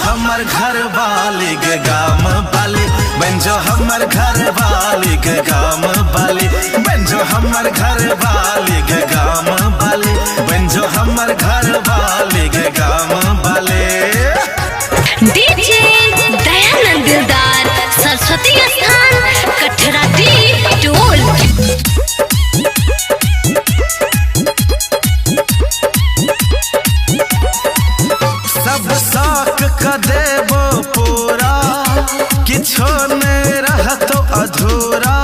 हमर घर वाली के गाम बाली, बंजो हमर घर वाली के गाम बाली, बंजो हमर घर वाली के गाम बाली, बंजो हमर घर वाली के गाम बाली। डीजे दयानंद दिलदार सरस्वती स्थान कठरा डी टोल। सब शौक का देबो पूरा, किछो नहीं रहतो अधूरा,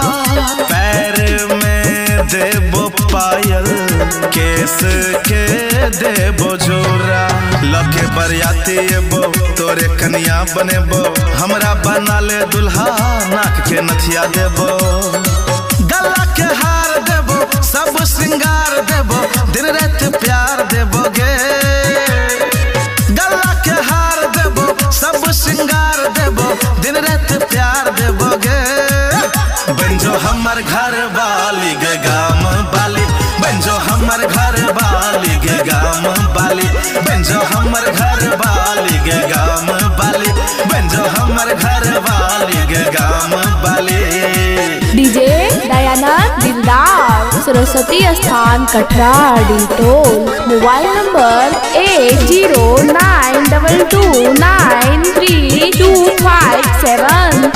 पैर में देबो पायल, केस के देबो जोरा, लगे बरियाती एबो तोरे कन्या बनेबो, हमरा बना ले दुल्हा नाक के नथिया देबो, गला के हार देबो, सब श्रृंगार देबो, दिन रात प्यार देबो गे, गला के हार देबो, सब श्रृंगार देबो, दिन रात प्यार देबो गे, बंजो हमर घर वाली गे गाम बाली, बंजो हमर घर वाली गे गाम बाली, बंजो हमर घर वाली गे गाम बाली, बंजो हमर घर वाली गे गाम बाली। डीजे दयानंद दिलदार सरस्वती स्थान कठरा डी टोल। Mobile number 8092293257।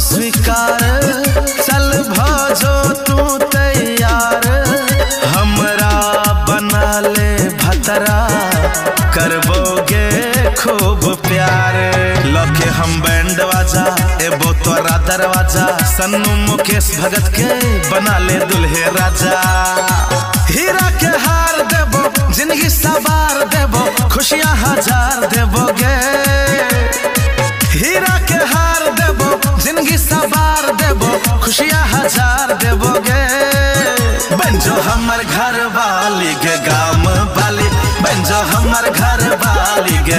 स्वीकार चल भजो तू तैयार, हमरा बना ले भतरा, करबोगे खूब प्यार, लके हम बैंड बाजा एबो तोरा दरवाजा, सन्नू मुकेश भगत के बना ले दुल्हे राजा, हीरा के हार देबो, जिंदगी सवार देबो, खुशियां हजार देबोगे, हीरा के हार देबो, जिंदगी सवार देबो, खुशियां हजार देबोगे, बंजो हमर घर वाली के गाम बाली, बंजो हमर घर वाली के